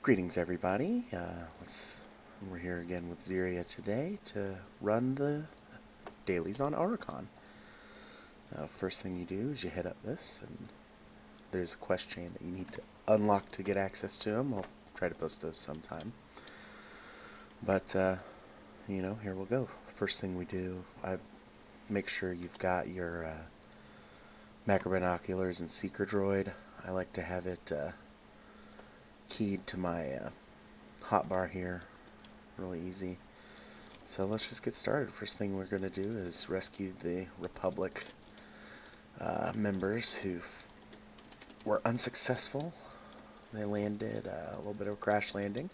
Greetings, everybody. We're here again with Xirea today to run the dailies on Oricon. First thing you do is you hit up this, and there's a quest chain that you need to unlock to get access to them. I'll try to post those sometime. But, here we'll go. First thing we do, I make sure you've got your macro binoculars and seeker droid. I like to have it keyed to my hotbar here. Really easy. So let's just get started. First thing we're going to do is rescue the Republic members who were unsuccessful. They landed a little bit of a crash landing.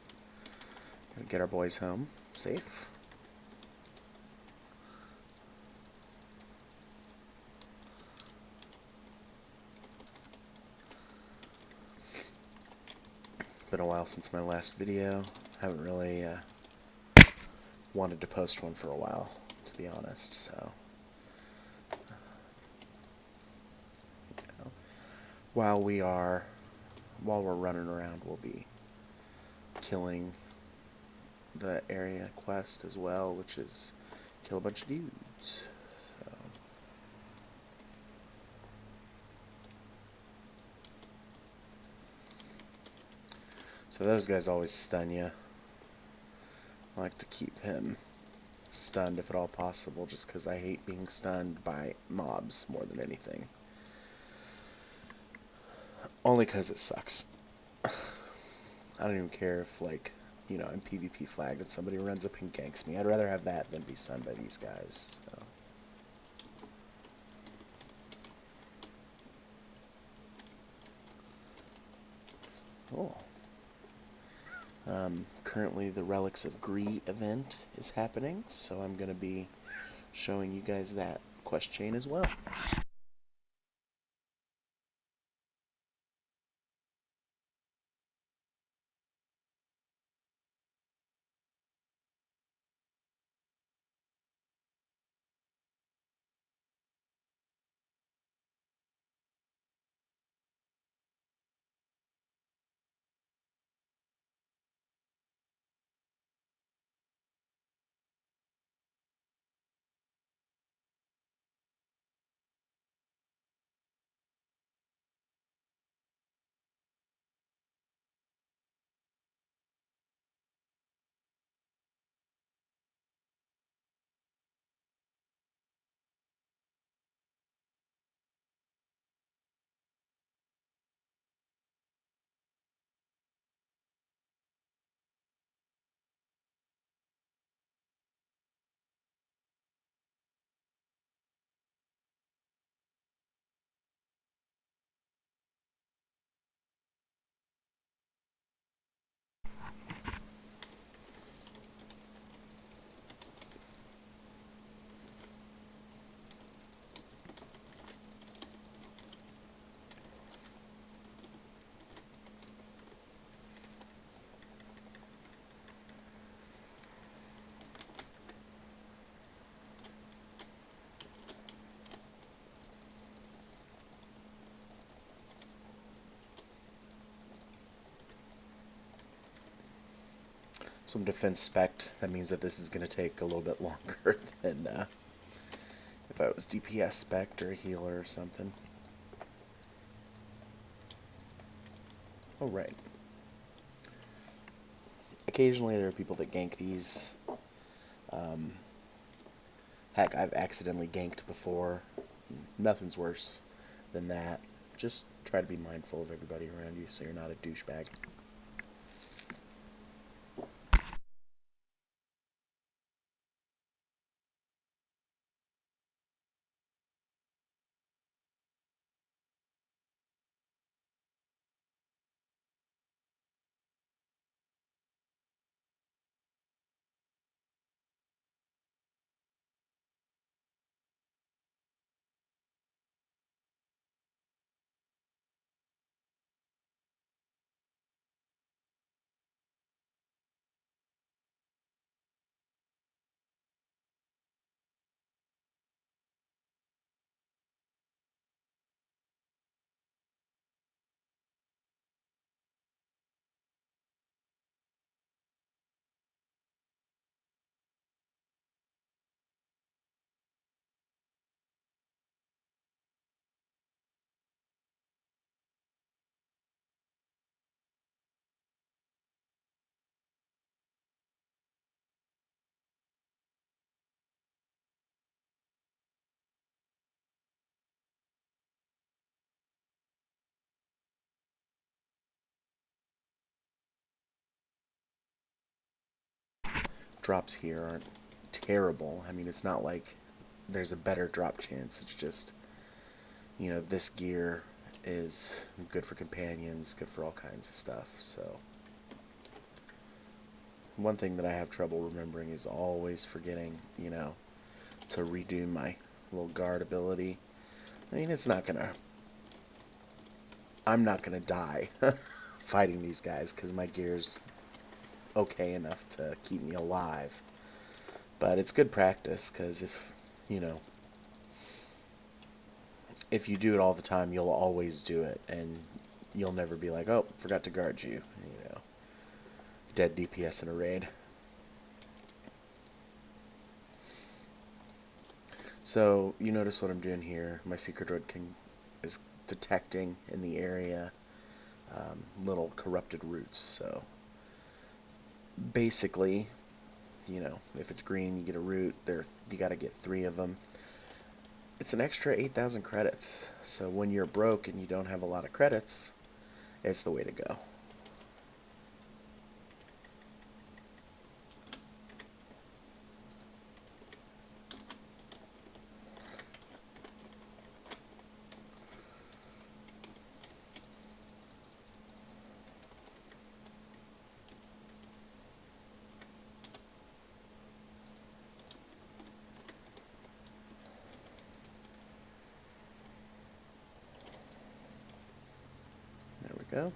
Gonna get our boys home safe. Been a while since my last video. Haven't really wanted to post one for a while, to be honest. So while we're running around, we'll be killing the area quest as well, which is kill a bunch of dudes. So those guys always stun you. I like to keep him stunned if at all possible, just because I hate being stunned by mobs more than anything. Only because it sucks. I don't even care if, I'm PvP flagged and somebody runs up and ganks me. I'd rather have that than be stunned by these guys. So. Cool. Currently the Relics of Gree event is happening, so I'm going to be showing you guys that quest chain as well. Some defense spec, that means that this is going to take a little bit longer than if I was DPS spec or a healer or something. Oh, right. Occasionally there are people that gank these. Heck, I've accidentally ganked before. Nothing's worse than that. Just try to be mindful of everybody around you so you're not a douchebag. drops here aren't terrible. I mean, it's not like there's a better drop chance. It's just, you know, this gear is good for companions, good for all kinds of stuff. So one thing that I have trouble remembering is always forgetting, you know, to redo my little guard ability. I mean, I'm not gonna die fighting these guys because my gear's okay enough to keep me alive. But it's good practice, because you know, if you do it all the time, you'll always do it, and you'll never be like, oh, forgot to guard you, you know, dead DPS in a raid. So you notice what I'm doing here. My secret droid is detecting in the area little corrupted roots. So basically, you know, if it's green, you get a root. You got to get 3 of them. It's an extra 8,000 credits. So when you're broke and you don't have a lot of credits, it's the way to go. There we go.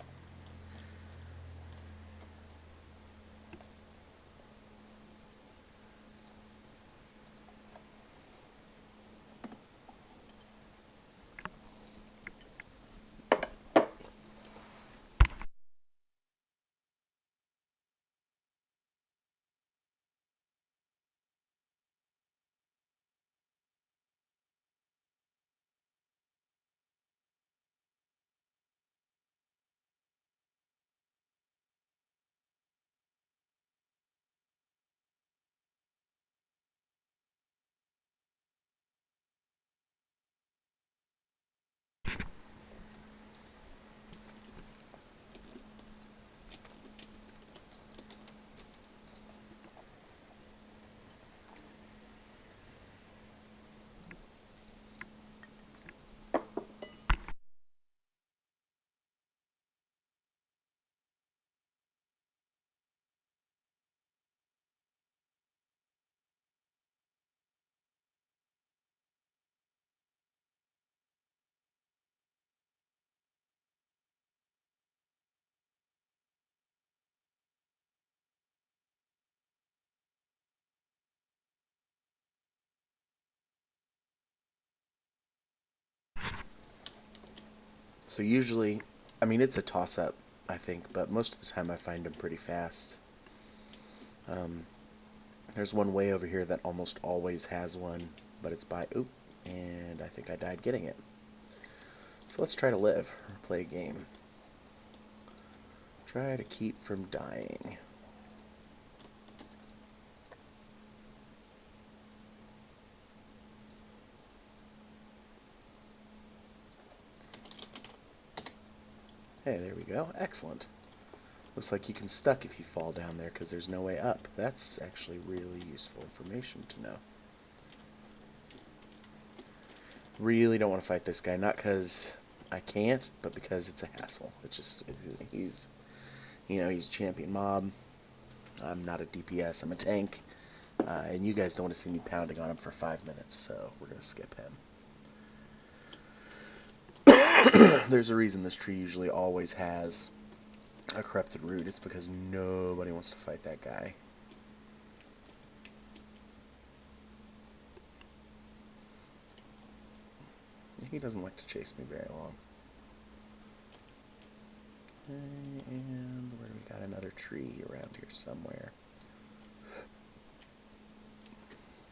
So usually, I mean, it's a toss-up, I think, but most of the time I find them pretty fast. Um, there's one way over here that almost always has one, but it's by, oop, and I think I died getting it. So let's try to live, or play a game. Try to keep from dying. Hey, there we go. Excellent. Looks like you can stuck if you fall down there because there's no way up. That's actually really useful information to know. Really don't want to fight this guy, not because I can't, but because it's a hassle. It's just, he's, you know, he's champion mob. I'm not a DPS, I'm a tank. And you guys don't want to see me pounding on him for 5 minutes, so we're going to skip him. There's a reason this tree usually always has a corrupted root. It's because nobody wants to fight that guy. He doesn't like to chase me very long. And where do we got another tree around here somewhere?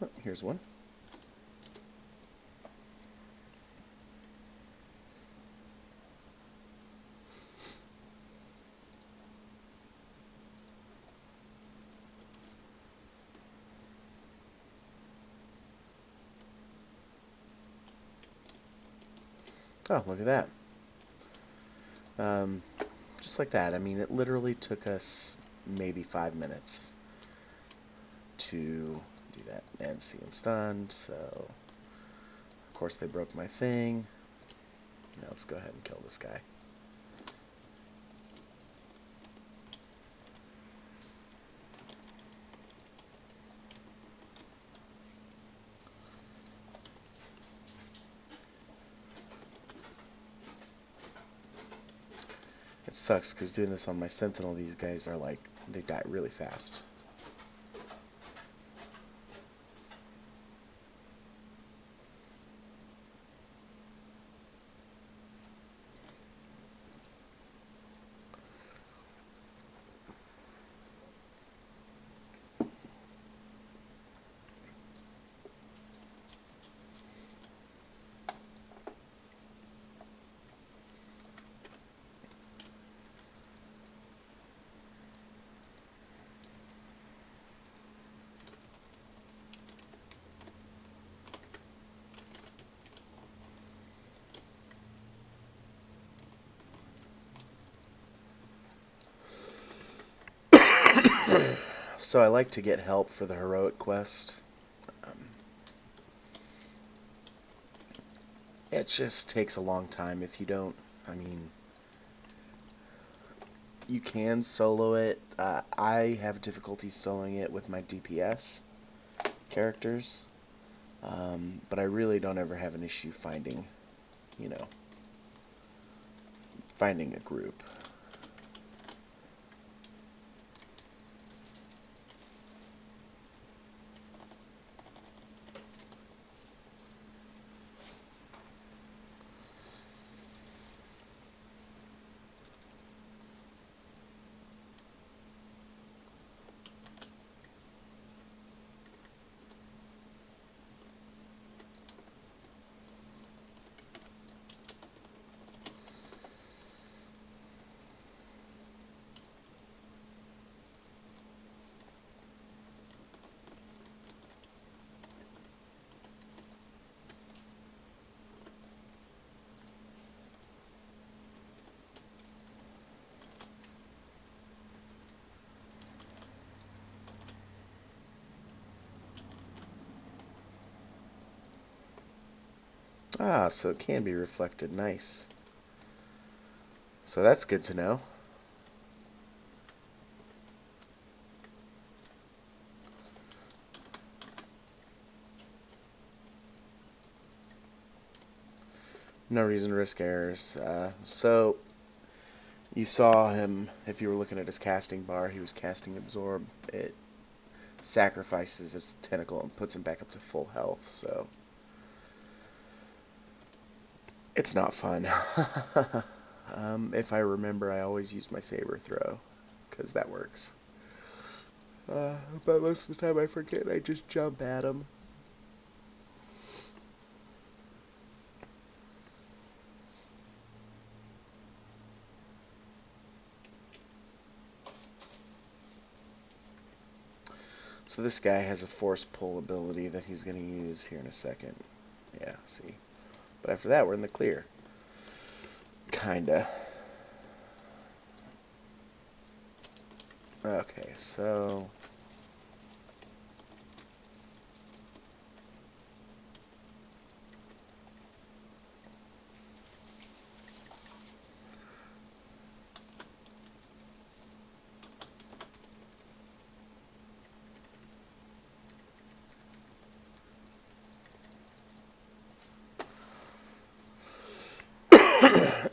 Oh, here's one. Oh, look at that. Just like that. I mean, it literally took us maybe 5 minutes to do that and see him stunned, so of course they broke my thing. Now let's go ahead and kill this guy. It sucks because doing this on my Sentinel, these guys are like, they die really fast. So I like to get help for the heroic quest. It just takes a long time if you don't, I mean, you can solo it. I have difficulty soloing it with my DPS characters, but I really don't ever have an issue finding, you know, finding a group. Ah, so it can be reflected. Nice. So that's good to know. No reason to risk errors. So you saw him, if you were looking at his casting bar, he was casting Absorb. It sacrifices its tentacle and puts him back up to full health, so it's not fun. If I remember, I always use my saber throw, because that works. But most of the time I forget, I just jump at him. So this guy has a force pull ability that he's going to use here in a second. Yeah, see. But after that, we're in the clear. Kinda. Okay, so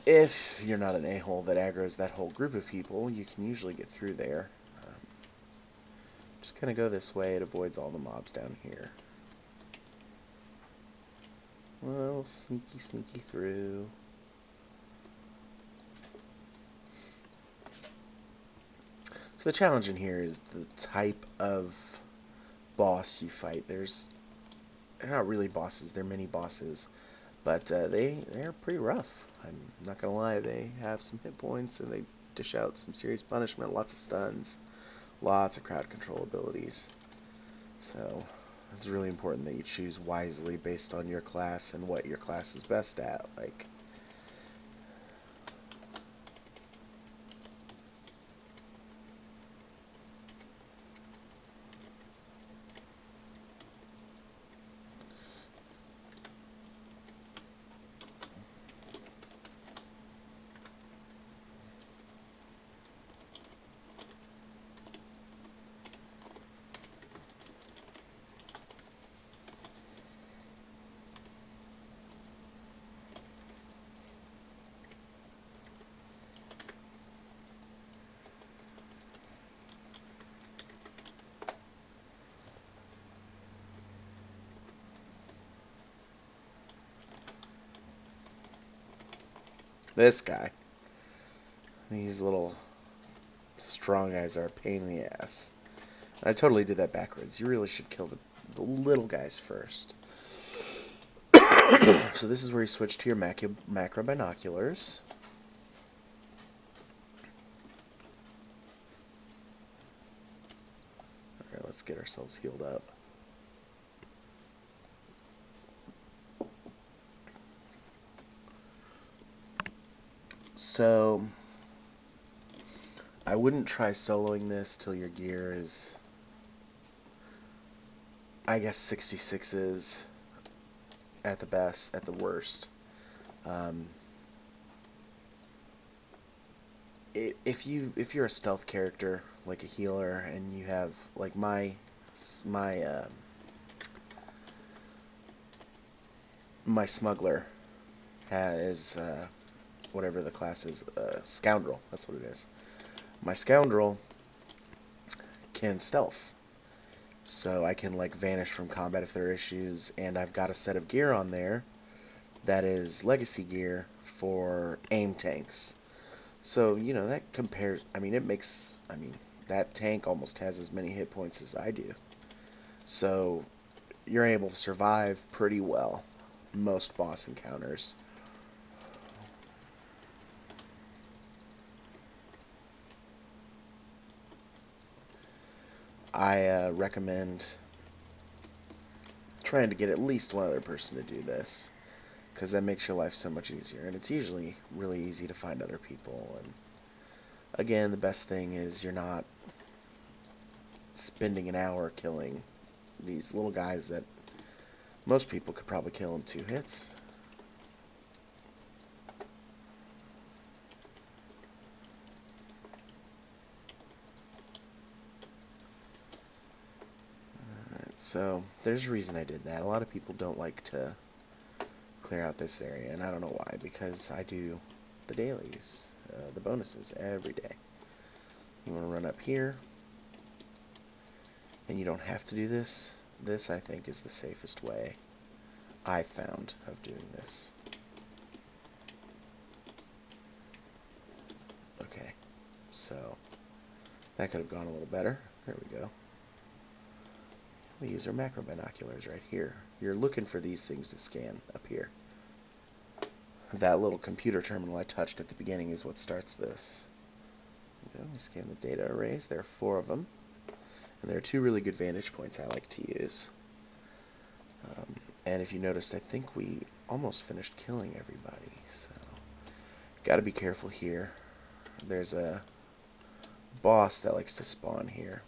if you're not an a-hole that aggroes that whole group of people, you can usually get through there. Just kind of go this way, it avoids all the mobs down here. Well, sneaky, sneaky through. So the challenge in here is the type of boss you fight. They're not really bosses, they're mini bosses, but they're pretty rough. I'm not gonna lie, they have some hit points and they dish out some serious punishment, lots of stuns, lots of crowd control abilities. So it's really important that you choose wisely based on your class and what your class is best at. Like, This guy. These little strong guys are a pain in the ass. And I totally did that backwards. You really should kill the little guys first. So this is where you switch to your macro binoculars. Alright, let's get ourselves healed up. So, I wouldn't try soloing this till your gear is, I guess, 66s at the best, at the worst. If you're a stealth character, like a healer, and you have, like my smuggler has, whatever the class is, scoundrel, that's what it is. My scoundrel can stealth, so I can like vanish from combat if there are issues, and I've got a set of gear on there that is legacy gear for aim tanks. So, you know, that compares, I mean, that tank almost has as many hit points as I do. So, you're able to survive pretty well most boss encounters. I recommend trying to get at least one other person to do this, because that makes your life so much easier, and it's usually really easy to find other people. And again, the best thing is you're not spending an hour killing these little guys that most people could probably kill in 2 hits. So, there's a reason I did that. A lot of people don't like to clear out this area, and I don't know why, because I do the dailies, the bonuses, every day. You want to run up here, and you don't have to do this. This, I think, is the safest way I found of doing this. Okay, so that could have gone a little better. There we go. We use our macro binoculars right here. You're looking for these things to scan up here. That little computer terminal I touched at the beginning is what starts this. We scan the data arrays. There are 4 of them. And there are 2 really good vantage points I like to use. And if you noticed, I think we almost finished killing everybody. So, gotta be careful here. There's a boss that likes to spawn here.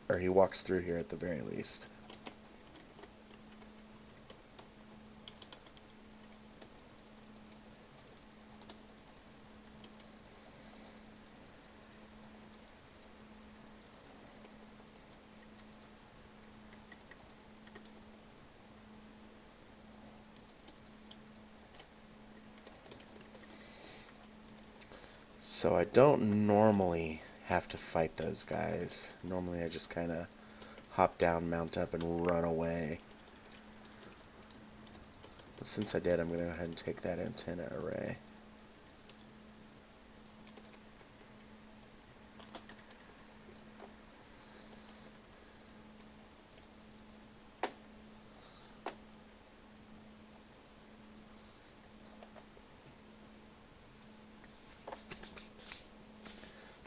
Or he walks through here at the very least. So I don't normally have to fight those guys. Normally I just kind of hop down, mount up, and run away. But since I did, I'm going to go ahead and take that antenna array.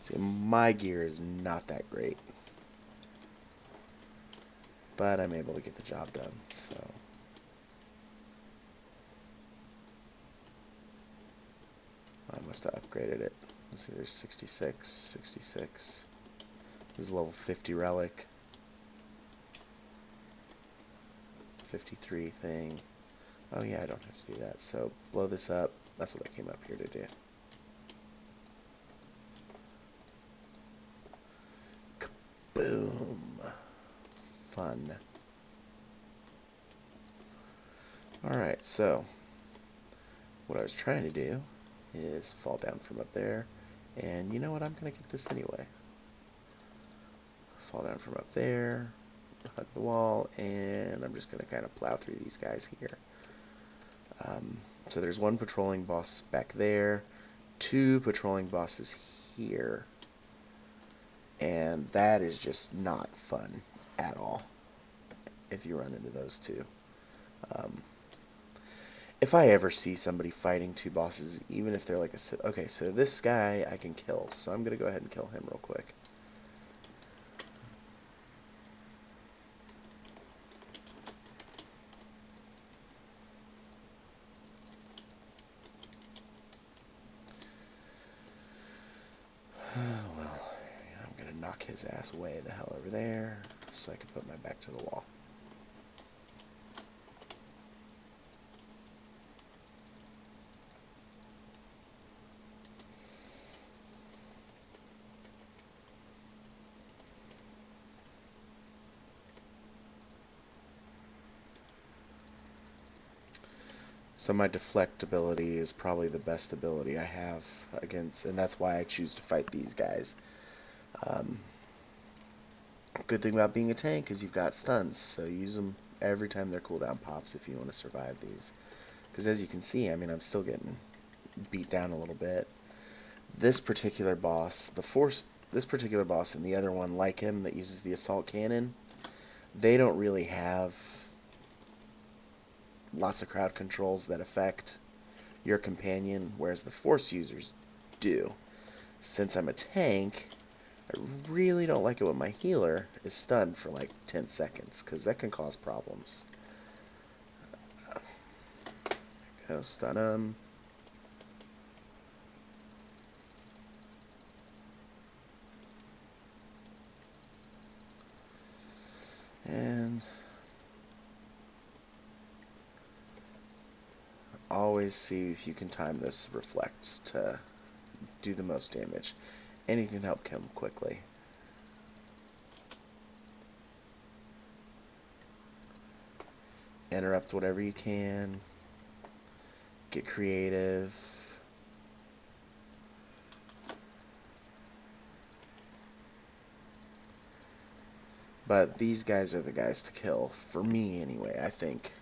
See, my gear is not that great, but I'm able to get the job done, so. I must have upgraded it. Let's see, there's 66, 66. This is a level 50 relic. 53 thing. Oh yeah, I don't have to do that, so blow this up. That's what I came up here to do. Boom. Fun. Alright, so what I was trying to do is fall down from up there, and you know what, I'm gonna get this anyway. Fall down from up there, hug the wall, and I'm just going to kind of plow through these guys here. So there's one patrolling boss back there, 2 patrolling bosses here, and that is just not fun at all if you run into those 2. If I ever see somebody fighting 2 bosses, even if they're like a... Okay, so this guy I can kill, so I'm going to go ahead and kill him real quick. Well, I'm going to knock his ass way the hell over there so I can put my back to the wall. So my deflect ability is probably the best ability I have against, and that's why I choose to fight these guys. Good thing about being a tank is you've got stuns, so use them every time their cooldown pops if you want to survive these. Because as you can see, I mean, I'm still getting beat down a little bit. This particular boss, this particular boss and the other one like him that uses the assault cannon, they don't really have lots of crowd controls that affect your companion, whereas the force users do. Since I'm a tank, I really don't like it when my healer is stunned for like 10 seconds, because that can cause problems. Go stun him. And always see if you can time those reflects to do the most damage. Anything to help kill him quickly. Interrupt whatever you can. Get creative. But these guys are the guys to kill, for me anyway, I think.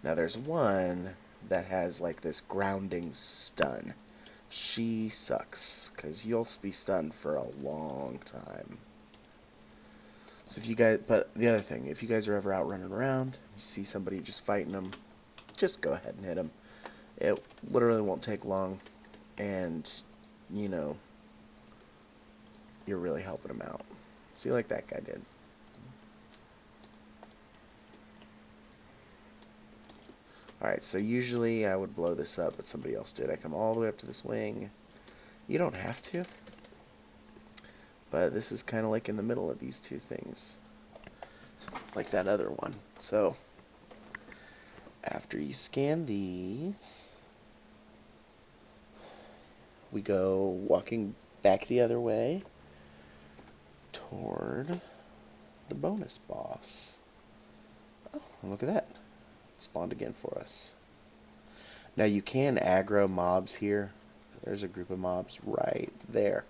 Now there's one that has like this grounding stun. She sucks, because you'll be stunned for a long time. So if you guys, but the other thing, if you guys are ever out running around, you see somebody just fighting them, just go ahead and hit them. It literally won't take long, and, you know, you're really helping them out. See, like that guy did. Alright, so usually I would blow this up, but somebody else did. I come all the way up to this wing. You don't have to, but this is kind of like in the middle of these 2 things, like that other one. So, after you scan these, we go walking back the other way toward the bonus boss. Oh, look at that. It spawned again for us. Now you can aggro mobs here. There's a group of mobs right there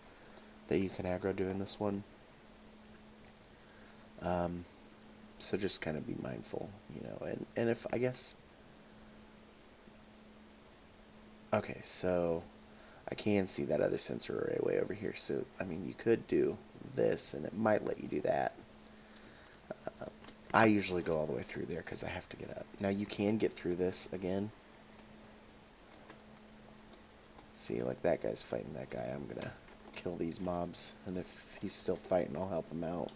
that you can aggro doing this one. So just kind of be mindful, you know, and if, I guess, okay, so I can see that other sensor array way over here, so, I mean, you could do this, and it might let you do that. I usually go all the way through there, because I have to get up. Now, you can get through this again. See, like that guy's fighting that guy. I'm gonna kill these mobs, and if he's still fighting, I'll help him out.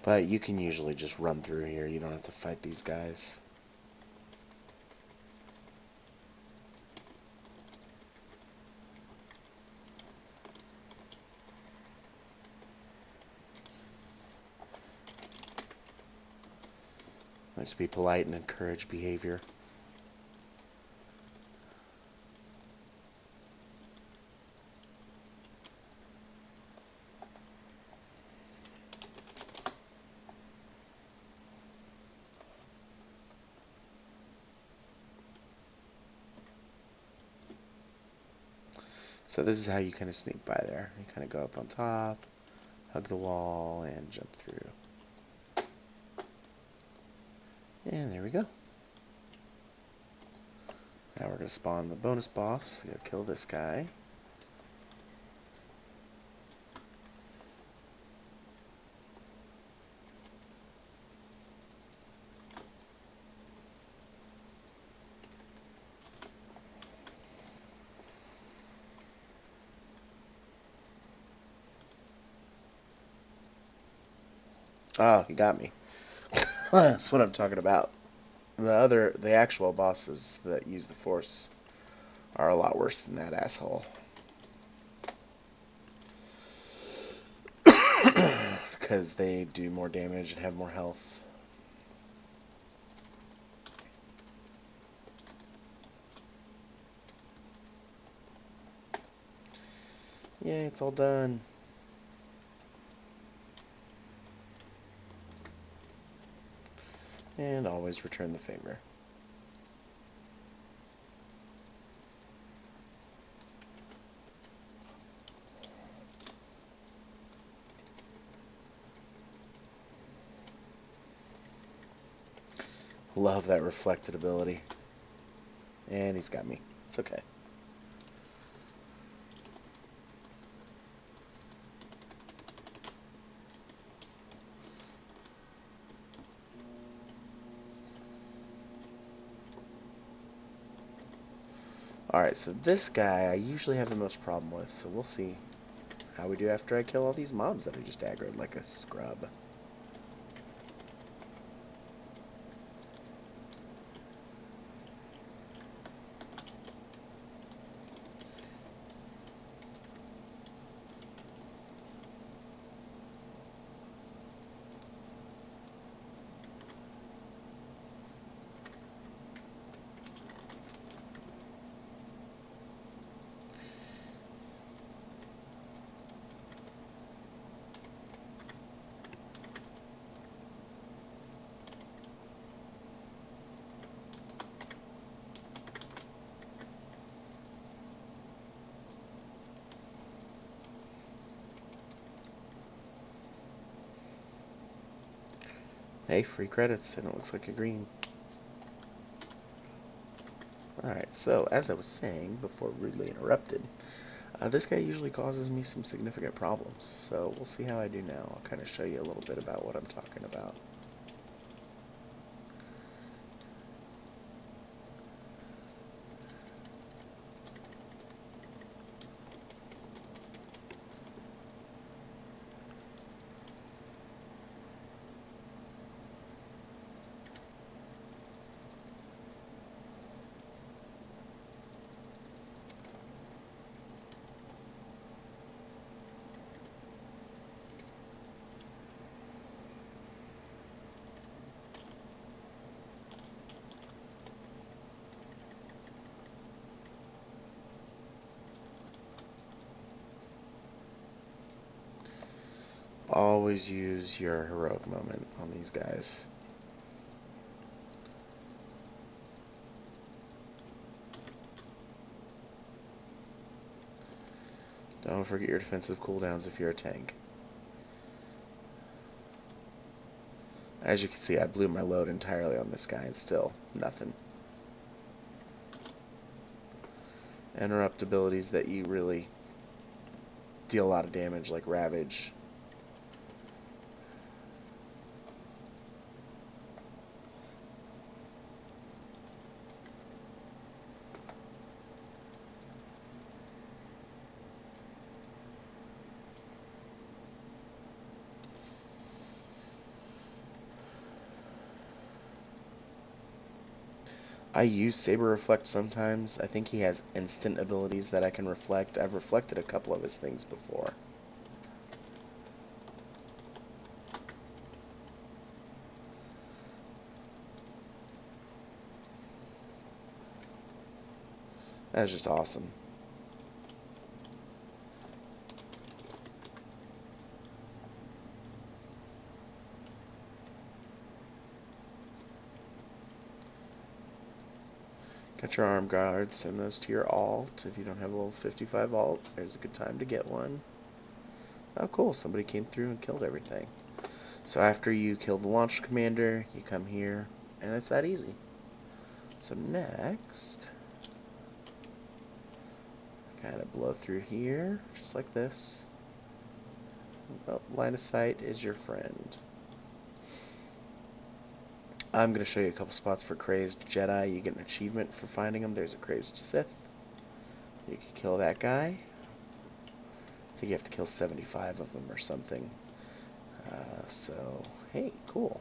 But you can usually just run through here. You don't have to fight these guys. Let's be polite and encourage behavior. So this is how you kind of sneak by there. You kind of go up on top, hug the wall, and jump through. And there we go. Now we're going to spawn the bonus boss. We're going to kill this guy. Oh, he got me. That's what I'm talking about. The actual bosses that use the Force are a lot worse than that asshole. Because they do more damage and have more health. Yeah, it's all done. And always return the favor. Love that reflected ability. And he's got me. It's okay. Alright, so this guy I usually have the most problem with, so we'll see how we do after I kill all these mobs that I just aggroed like a scrub. Hey, free credits, and it looks like a green. Alright, so as I was saying before rudely interrupted, this guy usually causes me some significant problems, so we'll see how I do now. I'll kind of show you a little bit about what I'm talking about. Always use your heroic moment on these guys. Don't forget your defensive cooldowns if you're a tank. As you can see, I blew my load entirely on this guy and still nothing. Interrupt abilities that you really deal a lot of damage, like Ravage. I use Saber Reflect sometimes. I think he has instant abilities that I can reflect. I've reflected a couple of his things before. That's just awesome. Got your arm guards, send those to your alt. If you don't have a level 55 alt, there's a good time to get one. Oh cool, somebody came through and killed everything. So after you kill the launch commander, you come here, and it's that easy. So next, kind of blow through here, just like this. Oh, line of sight is your friend. I'm going to show you a couple spots for Crazed Jedi. You get an achievement for finding them. There's a Crazed Sith. You can kill that guy. I think you have to kill 75 of them or something. So, hey, cool.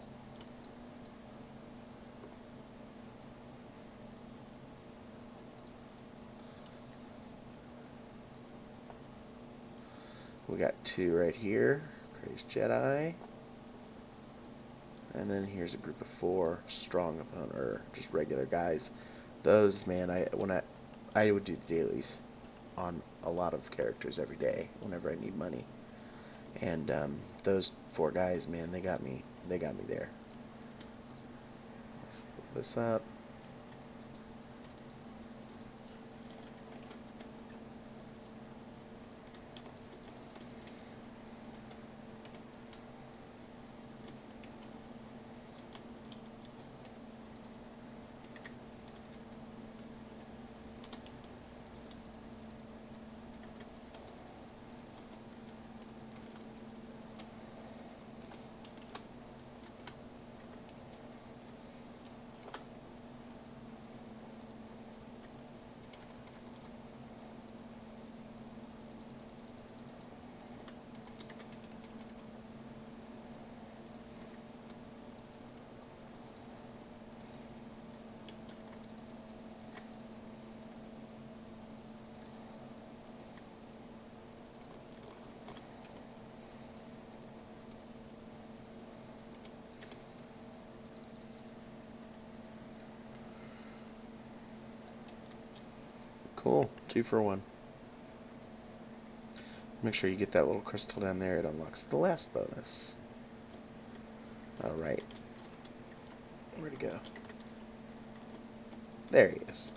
We got 2 right here. Crazed Jedi. And then here's a group of 4 strong opponent, or just regular guys. Those, man, I would do the dailies on a lot of characters every day whenever I need money. And those 4 guys, man, they got me there. Pull this up. Cool, 2 for 1. Make sure you get that little crystal down there. It unlocks the last bonus. Alright. Where'd he go? There he is.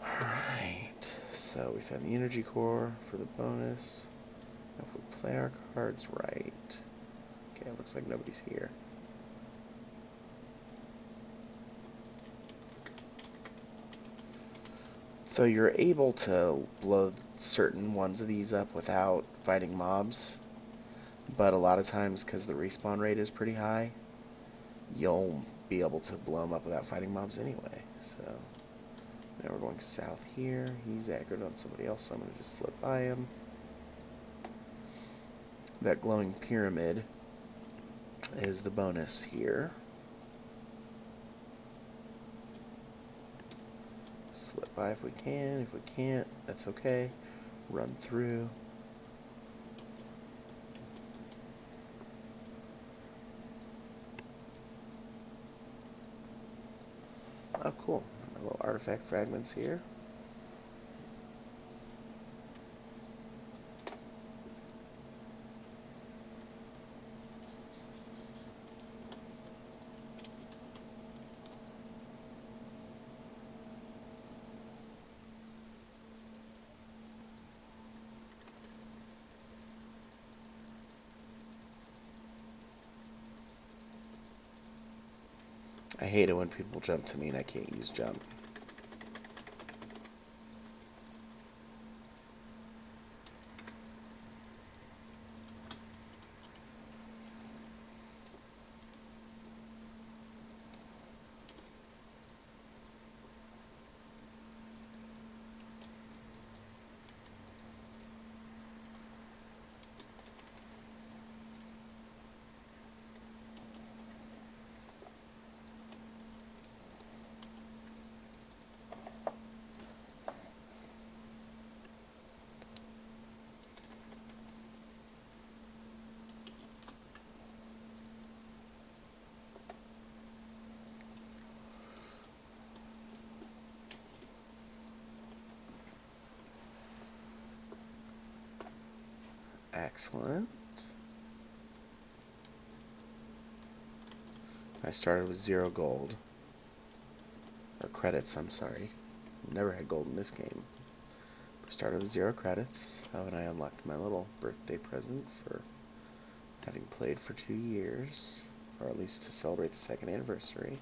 Alright. So we found the energy core for the bonus. Now if we play our cards right. Okay, it looks like nobody's here. So you're able to blow certain ones of these up without fighting mobs, but a lot of times, because the respawn rate is pretty high, you'll be able to blow them up without fighting mobs anyway. So now we're going south here. He's aggroed on somebody else, so I'm going to just slip by him. That glowing pyramid is the bonus here. Slip by if we can. If we can't, that's okay. Run through. Oh, cool. My little artifact fragments here. I hate it when people jump to me and I can't use jump. Excellent. I started with 0 gold. Or credits, I'm sorry. Never had gold in this game. I started with 0 credits. Oh, and I unlocked my little birthday present for having played for 2 years. Or at least to celebrate the 2nd anniversary.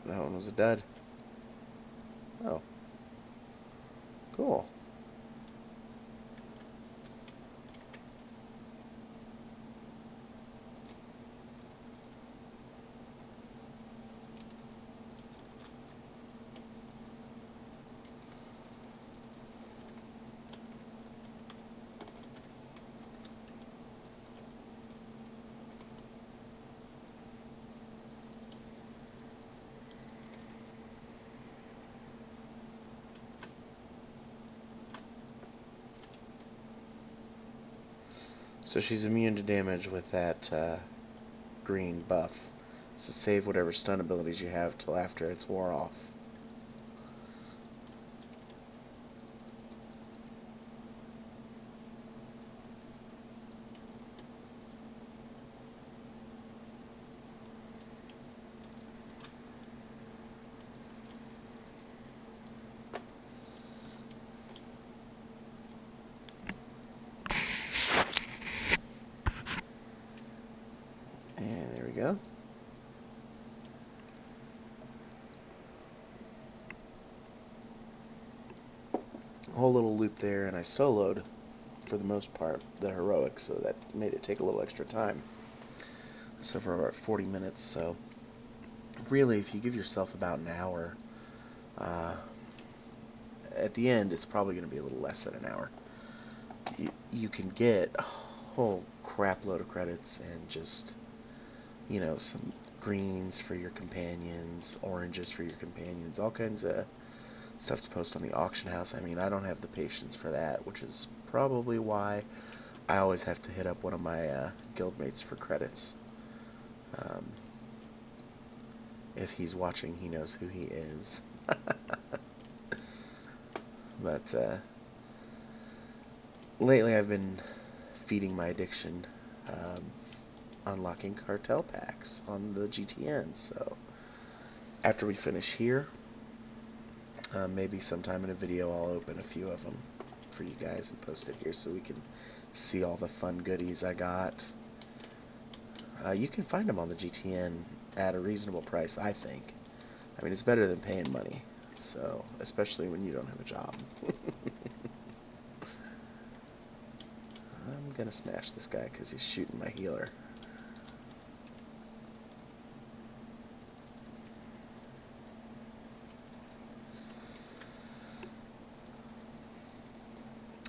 That one was a dud. Oh. Cool. So she's immune to damage with that green buff. So save whatever stun abilities you have till after it's wore off. And there we go. Whole little loop there, and I soloed, for the most part, the heroic, so that made it take a little extra time. So for about 40 minutes, so really, if you give yourself about an hour, at the end, it's probably going to be a little less than an hour. You can get a whole crap load of credits and just, you know, some greens for your companions, oranges for your companions, all kinds of stuff to post on the auction house. I mean, I don't have the patience for that, which is probably why I always have to hit up one of my guildmates for credits. If he's watching, he knows who he is. But lately I've been feeding my addiction, unlocking cartel packs on the GTN. So after we finish here, maybe sometime in a video I'll open a few of them for you guys and post it here so we can see all the fun goodies I got. You can find them on the GTN at a reasonable price, I think. I mean, it's better than paying money, so especially when you don't have a job. I'm gonna smash this guy because he's shooting my healer.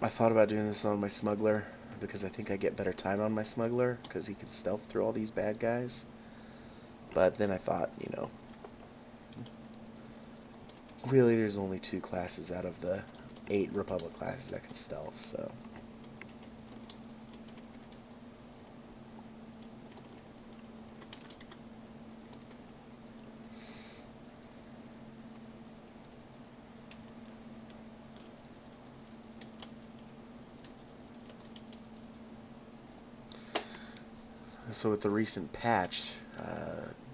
I thought about doing this on my smuggler because I think I get better time on my smuggler because he can stealth through all these bad guys. But then I thought, you know, really there's only 2 classes out of the 8 Republic classes that can stealth, so. So with the recent patch,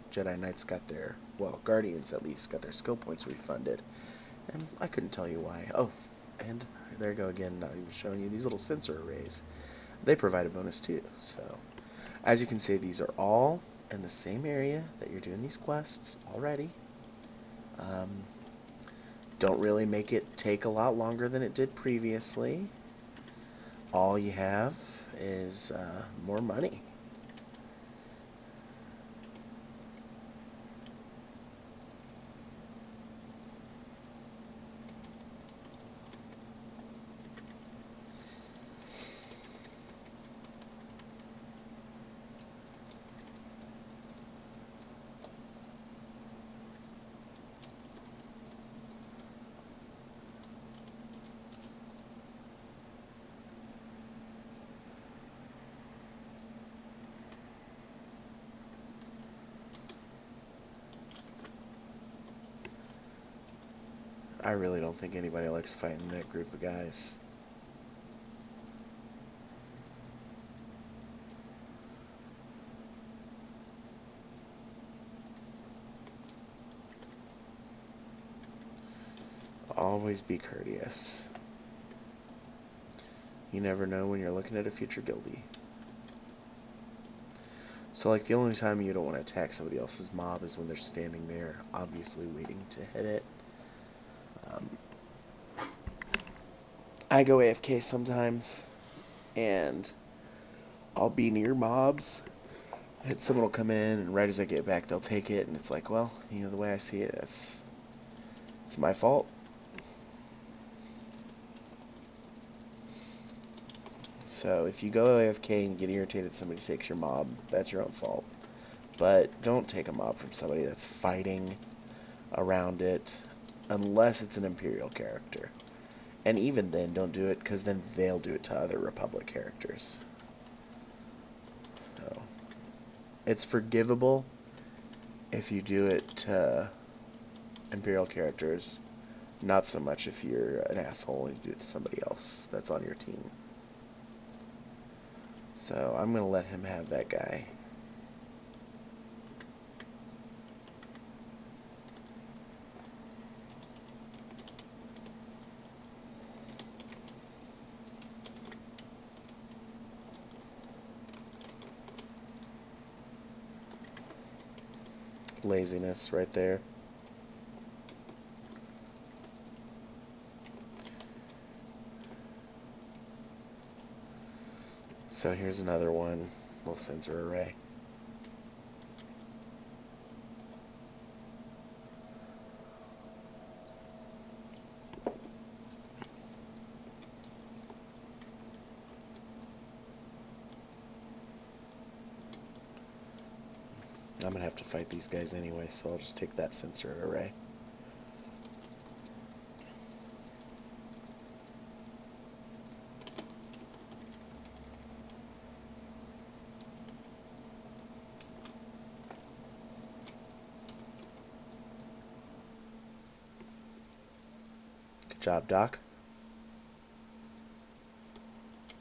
Jedi Knights got their, well, Guardians at least, got their skill points refunded. And I couldn't tell you why. Oh, and there I go again, not even showing you these little sensor arrays. They provide a bonus too. So, as you can see, these are all in the same area that you're doing these quests already. Don't really make it take a lot longer than it did previously. All you have is more money. I really don't think anybody likes fighting that group of guys. Always be courteous. You never know when you're looking at a future guildie. So, like, the only time you don't want to attack somebody else's mob is when they're standing there, obviously waiting to hit it. I go AFK sometimes, and I'll be near mobs, and someone will come in, and right as I get back, they'll take it, and it's like, well, you know, the way I see it, it's my fault. So if you go AFK and get irritated somebody takes your mob, that's your own fault. But don't take a mob from somebody that's fighting around it, unless it's an Imperial character. And even then, don't do it, because then they'll do it to other Republic characters. So, it's forgivable if you do it to Imperial characters, not so much if you're an asshole and you do it to somebody else that's on your team. So, I'm going to let him have that guy. Laziness right there. So here's another one, little sensor array. I'm going to have to fight these guys anyway, so I'll just take that sensor array. Good job, Doc.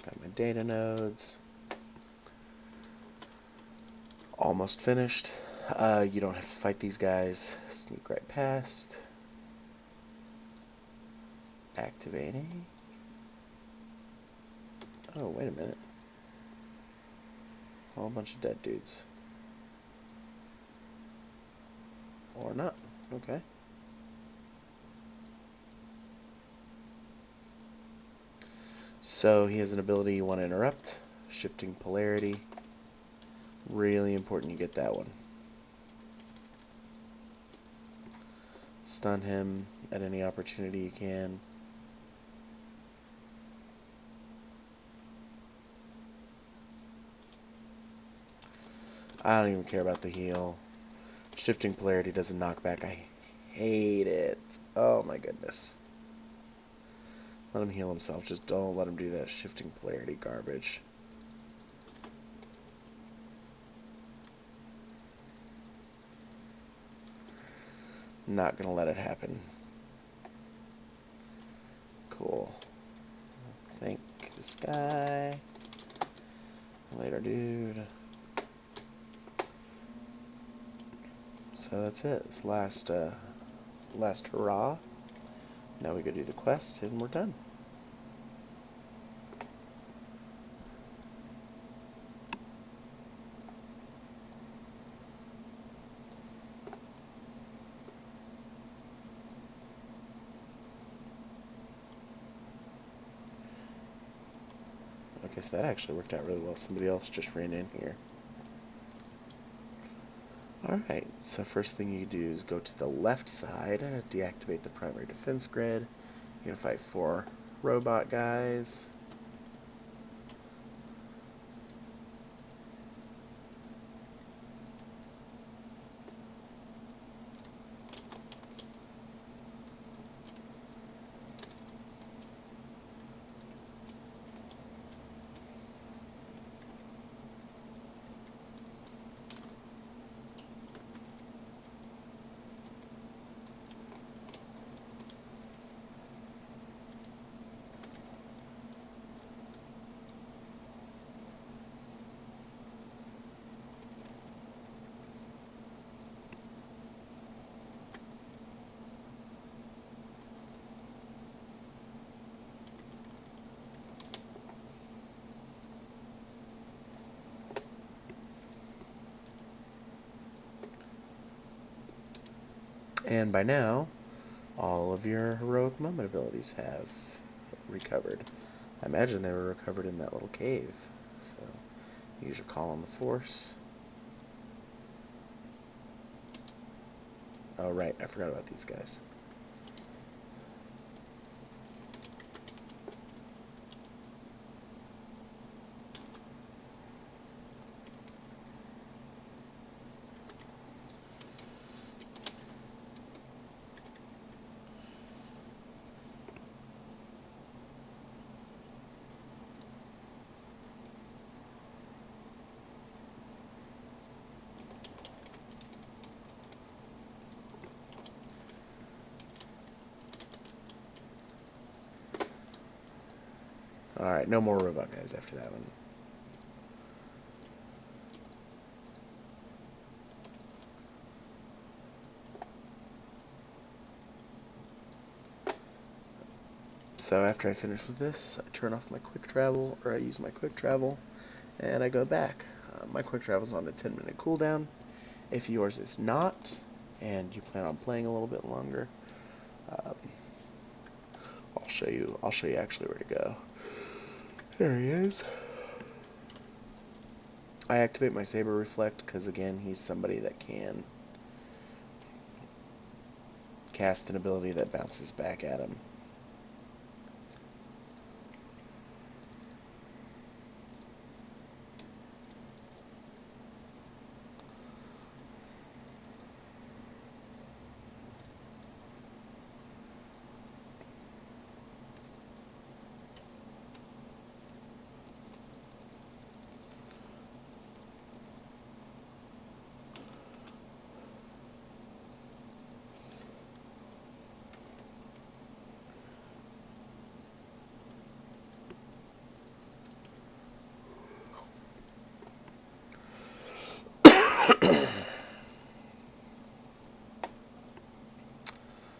Got my data nodes. Almost finished. You don't have to fight these guys. Sneak right past. Activating. Oh, wait a minute. A whole bunch of dead dudes. Or not. Okay. So he has an ability you want to interrupt. Shifting polarity. Really important you get that one. Stun him at any opportunity you can. I don't even care about the heal. Shifting polarity does a knockback. I hate it. Oh my goodness. Let him heal himself. Just don't let him do that shifting polarity garbage. Not gonna let it happen. Cool. Thank this guy. Later, dude. So that's it. It's last hurrah. Now we go do the quest and we're done. I guess that actually worked out really well. Somebody else just ran in here. Alright, so first thing you do is go to the left side, deactivate the primary defense grid. You're going to fight 4 robot guys. And by now, all of your heroic moment abilities have recovered. I imagine they were recovered in that little cave. So, use your call on the force. Oh, right, I forgot about these guys. Alright, no more robot guys after that one. So after I finish with this, I turn off my quick travel, or I use my quick travel, and I go back. My quick travel is on a 10-minute cooldown. If yours is not, and you plan on playing a little bit longer, I'll show you actually where to go. There he is. I activate my Saber Reflect because, again, he's somebody that can cast an ability that bounces back at him.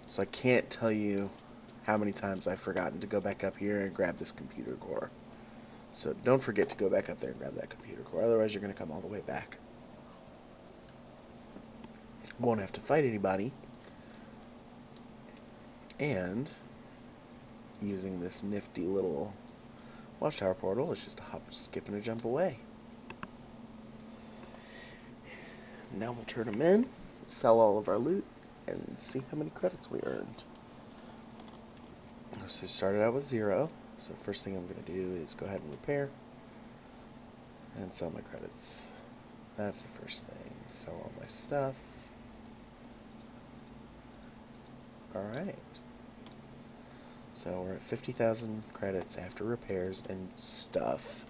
So I can't tell you how many times I've forgotten to go back up here and grab this computer core. So don't forget to go back up there and grab that computer core, otherwise you're going to come all the way back. Won't have to fight anybody. And using this nifty little watchtower portal, it's just a hop, skip, and a jump away. Now we'll turn them in, sell all of our loot, and see how many credits we earned. So we started out with 0, so first thing I'm going to do is go ahead and repair and sell my credits. That's the first thing. Sell all my stuff. Alright. So we're at 50,000 credits after repairs and stuff.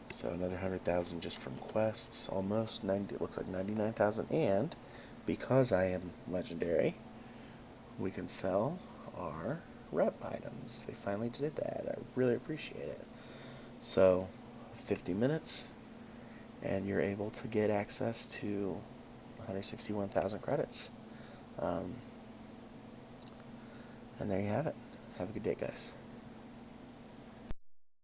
So another 100,000 just from quests, almost 90. It looks like 99,000. And because I am legendary, we can sell our rep items. They finally did that. I really appreciate it. So 50 minutes, and you're able to get access to 161,000 credits. And there you have it. Have a good day, guys.